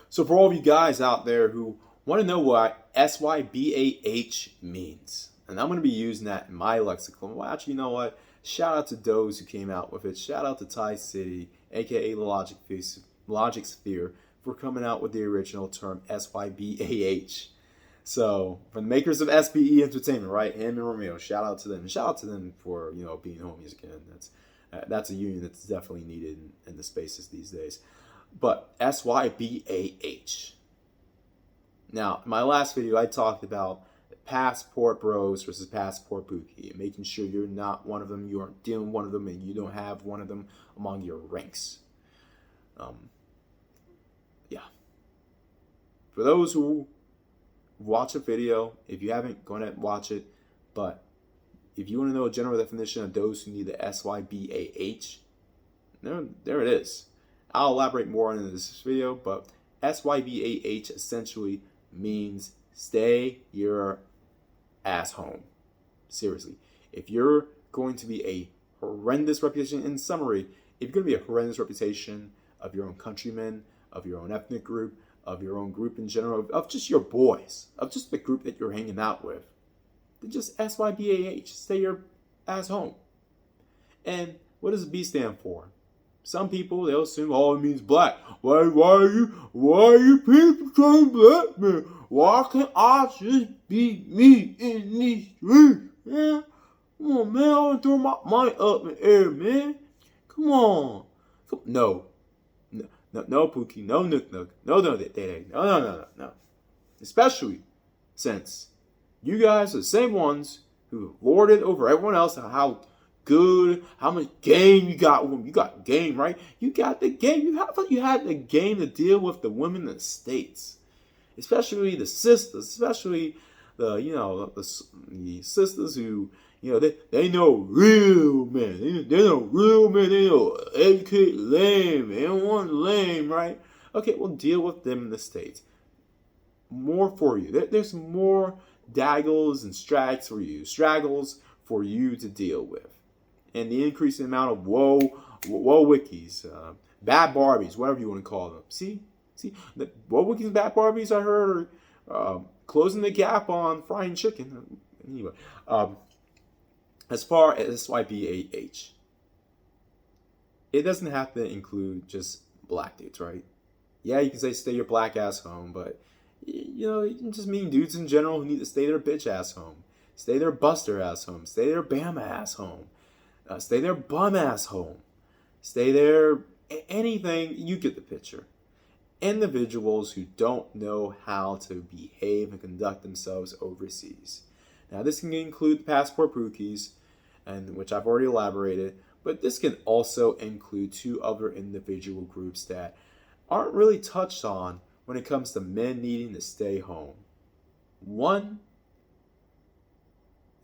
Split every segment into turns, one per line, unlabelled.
So for all of you guys out there who want to know what SYBAH means, and I'm going to be using that in my lexicon. Well, actually, you know what? Shout out to those who came out with it. Shout out to Thai City, aka the Logic Sphere, for coming out with the original term SYBAH. So, from the makers of SBE Entertainment, right? Him and Romeo, shout out to them. And shout out to them for, being homies again. That's a union that's definitely needed in the spaces these days. But SYBAH. Now, in my last video, I talked about passport bros versus passport bookie, and making sure you're not one of them, you aren't dealing with one of them, and you don't have one of them among your ranks. For those who watch a video, if you haven't, go ahead and watch it. But if you want to know a general definition of those who need the SYBAH, there it is. I'll elaborate more on it in this video, but SYBAH essentially means stay your ass home. Seriously. If you're going to be a horrendous reputation, in summary, if you're going to be a horrendous reputation of your own countrymen, of your own ethnic group, of your own group in general, of just your boys, of just the group that you're hanging out with, then just SYBAH, stay your ass home. And what does B stand for? Some people, they'll assume, it means black. Why are you people saying black man? Why can't I just be me in these streets, man? Come on, man, I want to throw my money up in the air, man. Come on. No, Pookie, no Nook. No. Especially since you guys are the same ones who lord it over everyone else on how good, how much game you got. You got game, right? You got the game. You had the game to deal with the women in the States, especially the sisters, especially the sisters who they know real men. They know real men. They know educated lame. They don't want lame, right? Okay, we'll deal with them in the States. More for you. There's more daggles and straggles for you to deal with. And the increasing amount of woe wikis, bad Barbies, whatever you want to call them. See, the woe wikis and bad Barbies I heard are closing the gap on frying chicken. Anyway, as far as SYBAH, it doesn't have to include just black dudes, right? Yeah, you can say stay your black ass home, but you can just mean dudes in general who need to stay their bitch ass home, stay their buster ass home, stay their bama ass home. Stay their bum ass home. Stay there, anything, you get the picture. Individuals who don't know how to behave and conduct themselves overseas. Now, this can include passport brookies, and which I've already elaborated, but this can also include two other individual groups that aren't really touched on when it comes to men needing to stay home. One,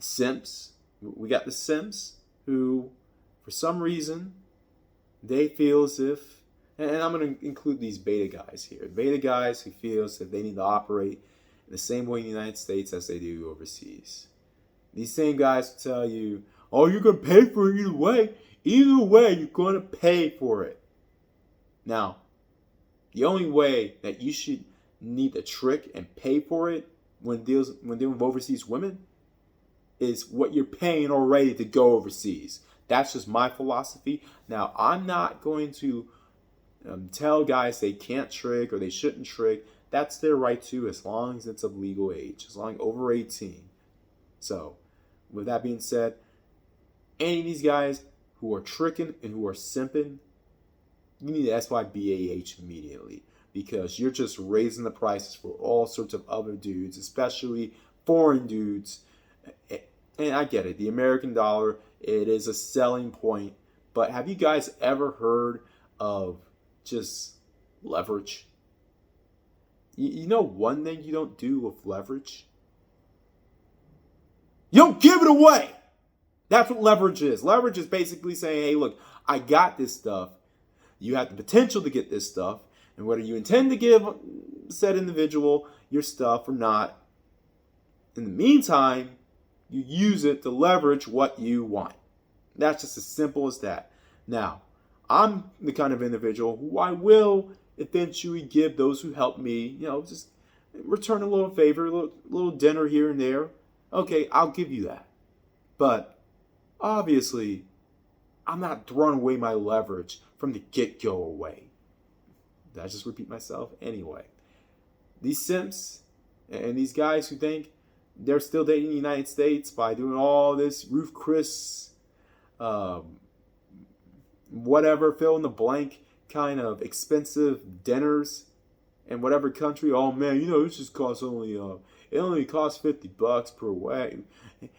simps. We got the simps, who, for some reason, they feel as if, and I'm going to include these beta guys here, beta guys who feel as if they need to operate in the same way in the United States as they do overseas. These same guys will tell you, you're going to pay for it either way. Either way, you're going to pay for it. Now, the only way that you should need to trick and pay for it when dealing with overseas women is what you're paying already to go overseas. That's just my philosophy. Now, I'm not going to tell guys they can't trick or they shouldn't trick. That's their right to, as long as it's of legal age, as long as over 18. So, with that being said, any of these guys who are tricking and who are simping, you need to SYBAH immediately, because you're just raising the prices for all sorts of other dudes, especially foreign dudes. And I get it, the American dollar, it is a selling point. But have you guys ever heard of just leverage? You know one thing you don't do with leverage? You don't give it away. That's what leverage is. Leverage is basically saying, hey, look, I got this stuff. You have the potential to get this stuff. And whether you intend to give said individual your stuff or not, in the meantime, you use it to leverage what you want. That's just as simple as that. Now, I'm the kind of individual who I will eventually give those who help me, just return a little favor, a little dinner here and there. Okay, I'll give you that. But obviously, I'm not throwing away my leverage from the get-go away. Did I just repeat myself? Anyway, these simps and these guys who think they're still dating the United States by doing all this Ruth Chris, whatever, fill in the blank kind of expensive dinners in whatever country. Oh man, it just costs it only costs $50 per wing.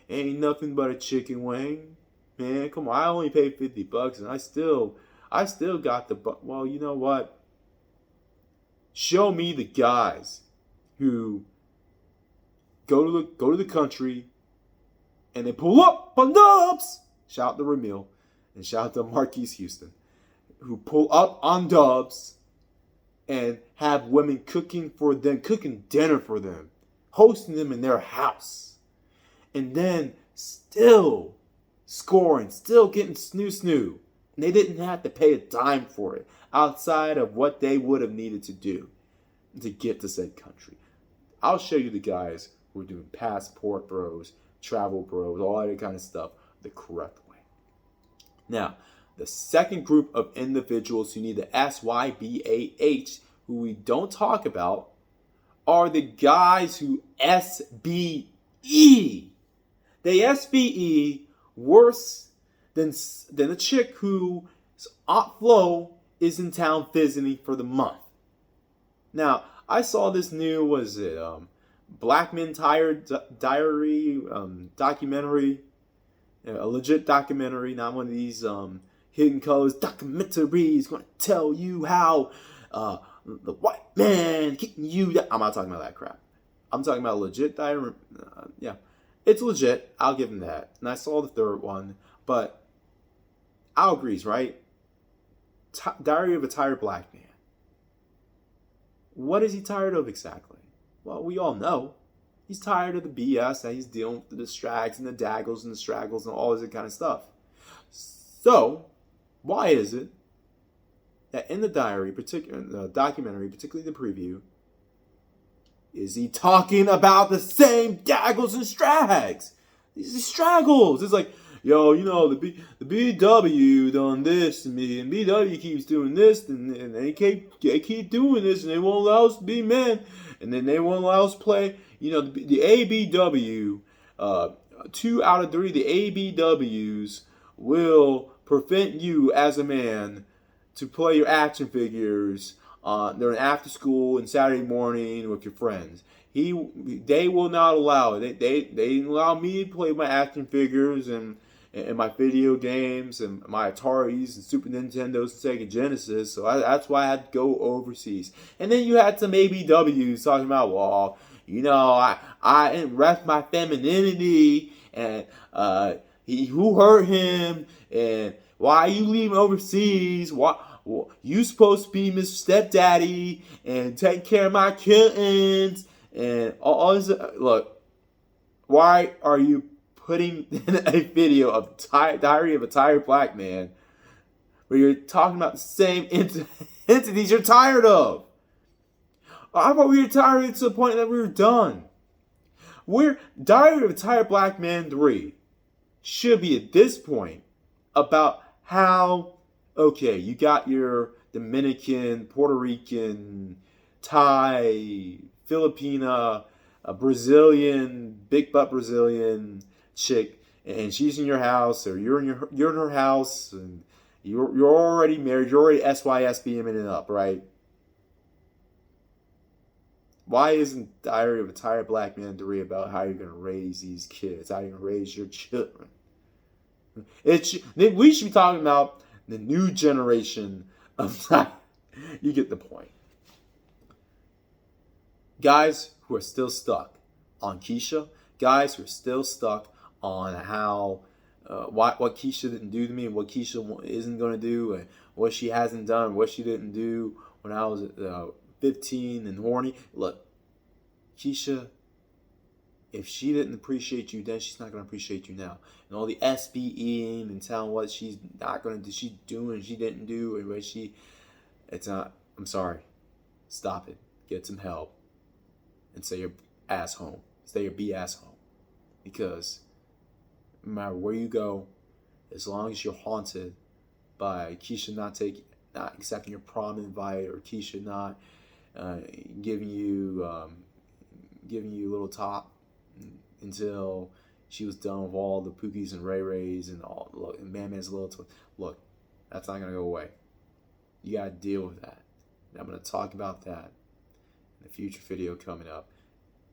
Ain't nothing but a chicken wing. Man, come on, I only paid $50 and I still got the, well, you know what? Show me the guys who go to the country and they pull up on dubs. Shout out to Ramil and shout out to Marquise Houston, who pull up on dubs and have women cooking for them, cooking dinner for them, hosting them in their house, and then still scoring, still getting snoo. And they didn't have to pay a dime for it outside of what they would have needed to do to get to said country. I'll show you the guys who are doing passport bros, travel bros, all that kind of stuff the correct way. Now, the second group of individuals who need the SYBAH, who we don't talk about, are the guys who SBE. They SBE worse than a chick whose Aunt Flo is in town visiting for the month. Now, I saw this new, Black Men Diary documentary, a legit documentary, not one of these hidden colors documentaries going to tell you how the white man kicking you down. I'm not talking about that crap. I'm talking about a legit diary. Yeah, it's legit. I'll give him that. And I saw the third one, but I'll agree, right? Diary of a Tired Black Man. What is he tired of exactly? Well, we all know. He's tired of the BS that he's dealing with, the distracts and the daggles and the straggles and all this kind of stuff. So, why is it that in the diary, the documentary, particularly the preview, is he talking about the same daggles and strags? These straggles. It's like, yo, the BW done this to me, and BW keeps doing this, and they keep doing this, and they won't allow us to be men, and then they won't allow us to play. The ABW, 2 out of 3 of the ABWs will prevent you as a man to play your action figures during after school and Saturday morning with your friends. They will not allow it. They allow me to play my action figures and my video games and my Ataris and Super Nintendos and Sega Genesis. So that's why I had to go overseas. And then you had some ABWs talking about, well, I didn't rest my femininity, and who hurt him, and why are you leaving overseas? Why? Well, you supposed to be Mr. Stepdaddy and take care of my kittens and all this. Look, why are you putting in a video of Diary of a Tired Black Man where you're talking about the same entities you're tired of? I thought we were tired to the point that we were done. Diary of a Tired Black Man 3 should be at this point about how, okay, you got your Dominican, Puerto Rican, Thai, Filipina, a Brazilian, big butt Brazilian chick, and she's in your house, or you're in her house, and you're already married, you're already SYSBMing it up, right? Why isn't Diary of a Tired Black Man 3 about how you're going to raise these kids, how you're going to raise your children? We should be talking about the new generation of you get the point. Guys who are still stuck on Keisha, guys who are still stuck on how what Keisha didn't do to me, and what Keisha isn't going to do, and what she hasn't done, what she didn't do when I was 15 and horny. Look, Keisha, if she didn't appreciate you then, she's not going to appreciate you now. And all the SBEing and telling what she's not going to do, she's doing, she didn't do, and what it's not. I'm sorry. Stop it. Get some help. And stay your ass home. Stay your B-ass home. Because no matter where you go, as long as you're haunted by Keisha not accepting your prom invite, or Keisha not giving you a little top until she was done with all the Pookies and Ray Rays and all and Man-Man's little look, that's not gonna go away. You gotta deal with that. And I'm gonna talk about that in a future video coming up.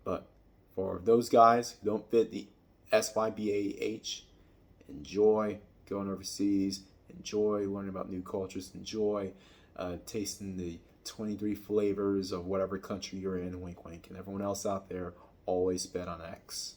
But for those guys who don't fit the SYBAH, enjoy going overseas, enjoy learning about new cultures, enjoy tasting the 23 flavors of whatever country you're in, wink wink. And everyone else out there, always bet on X.